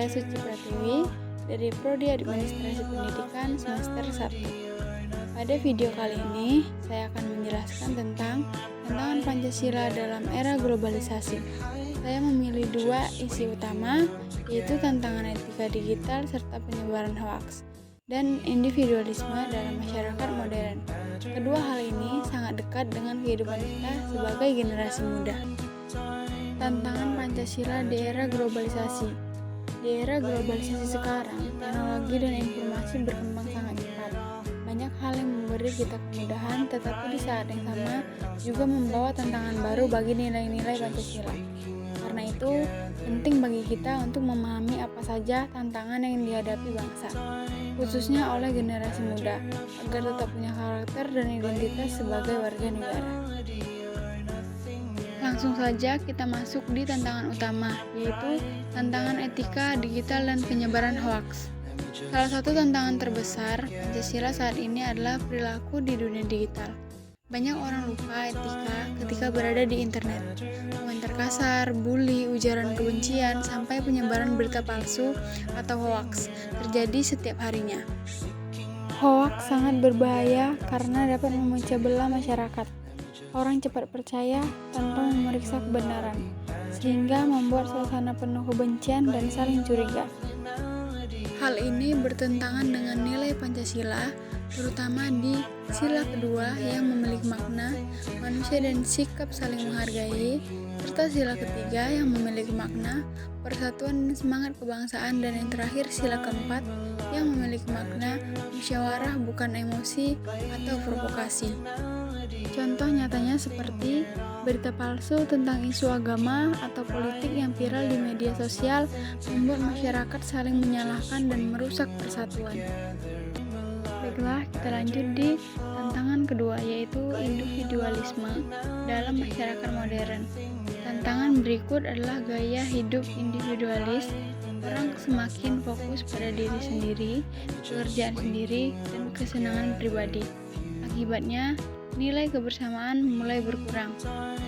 Suci Pratiwi dari Prodi Administrasi Pendidikan semester 1. Pada video kali ini, saya akan menjelaskan tentang tantangan Pancasila dalam era globalisasi. Saya memilih dua isi utama, yaitu tantangan etika digital serta penyebaran hoaks dan individualisme dalam masyarakat modern. Kedua hal ini sangat dekat dengan kehidupan kita sebagai generasi muda. Tantangan Pancasila di era globalisasi. Di era globalisasi sekarang, teknologi dan informasi berkembang sangat cepat. Banyak hal yang memberi kita kemudahan, tetapi di saat yang sama juga membawa tantangan baru bagi nilai-nilai Pancasila. Karena itu, penting bagi kita untuk memahami apa saja tantangan yang dihadapi bangsa, khususnya oleh generasi muda, agar tetap punya karakter dan identitas sebagai warga negara. Langsung saja kita masuk di tantangan utama, yaitu tantangan etika digital dan penyebaran hoaks. Salah satu tantangan terbesar Pancasila saat ini adalah perilaku di dunia digital. Banyak orang lupa etika ketika berada di internet. Komentar kasar, bully, ujaran kebencian, sampai penyebaran berita palsu atau hoaks terjadi setiap harinya. Hoaks sangat berbahaya karena dapat memecah belah masyarakat. Orang cepat percaya tanpa memeriksa kebenaran, sehingga membuat suasana penuh kebencian dan saling curiga. Hal ini bertentangan dengan nilai Pancasila, terutama di sila kedua yang memiliki makna manusia dan sikap saling menghargai, serta sila ketiga yang memiliki makna persatuan dan semangat kebangsaan, dan yang terakhir sila keempat yang memiliki makna musyawarah bukan emosi atau provokasi. Contoh nyatanya seperti berita palsu tentang isu agama atau politik yang viral di media sosial membuat masyarakat saling menyalahkan dan merusak persatuan. Baiklah, kita lanjut di tantangan kedua, yaitu individualisme dalam masyarakat modern. Tantangan berikut adalah gaya hidup individualis. Orang semakin fokus pada diri sendiri, pekerjaan sendiri, dan kesenangan pribadi. Akibatnya, nilai kebersamaan mulai berkurang.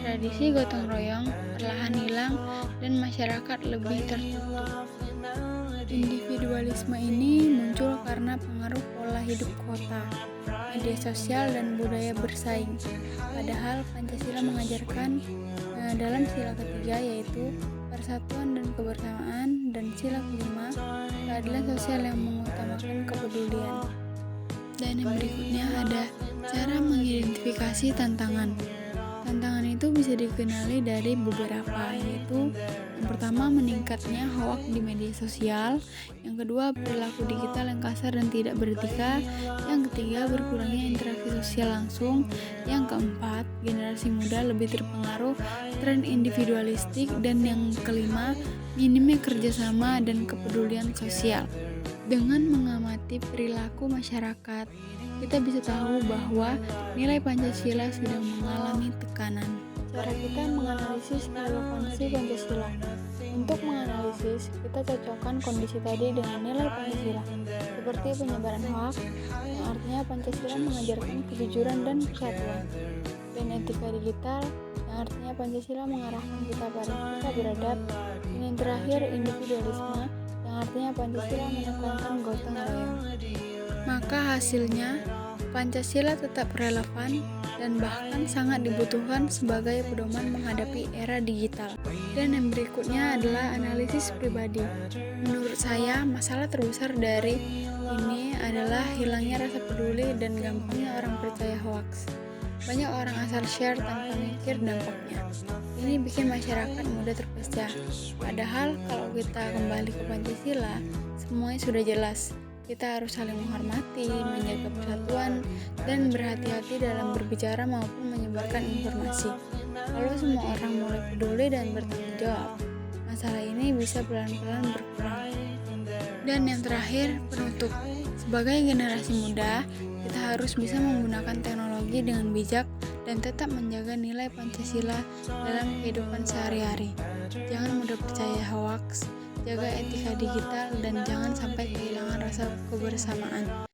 Tradisi gotong royong perlahan hilang dan masyarakat lebih tertutup. Individualisme ini muncul karena pengaruh pola hidup kota, media sosial, dan budaya bersaing. Padahal Pancasila mengajarkan dalam sila ketiga, yaitu persatuan dan kebersamaan, dan sila kelima, keadilan sosial yang mengutamakan kepedulian. Dan yang berikutnya ada cara mengidentifikasi tantangan. Tantangan itu bisa dikenali dari beberapa, yaitu yang pertama, meningkatnya hoaks di media sosial. Yang kedua, perilaku digital yang kasar dan tidak beretika. Yang ketiga, berkurangnya interaksi sosial langsung. Yang keempat, generasi muda lebih terpengaruh tren individualistik. Dan yang kelima, minimnya kerjasama dan kepedulian sosial. Dengan mengamati perilaku masyarakat, kita bisa tahu bahwa nilai Pancasila sedang mengalami tekanan. Cara kita menganalisis relevansi Pancasila. Untuk menganalisis, kita cocokkan kondisi tadi dengan nilai Pancasila, seperti penyebaran hoaks, yang artinya Pancasila mengajarkan kejujuran dan persatuan, dan etika digital, yang artinya Pancasila mengarahkan kita pada sikap beradab, dan yang terakhir individualisme, yang artinya Pancasila menekankan gotong royong. Maka hasilnya, Pancasila tetap relevan dan bahkan sangat dibutuhkan sebagai pedoman menghadapi era digital. Dan yang berikutnya adalah analisis pribadi. Menurut saya, masalah terbesar dari ini adalah hilangnya rasa peduli dan gampangnya orang percaya hoaks. Banyak orang asal share tanpa mikir dampaknya. Ini bikin masyarakat mudah terpecah. Padahal kalau kita kembali ke Pancasila, semuanya sudah jelas. Kita harus saling menghormati, menjaga persatuan, dan berhati-hati dalam berbicara maupun menyebarkan informasi. Kalau semua orang mulai peduli dan bertanggung jawab, masalah ini bisa pelan-pelan berkurang. Dan yang terakhir, penutup. Sebagai generasi muda, kita harus bisa menggunakan teknologi dengan bijak dan tetap menjaga nilai Pancasila dalam kehidupan sehari-hari. Jangan mudah percaya hoaks, jaga etika digital, dan jangan sampai kehilangan rasa kebersamaan.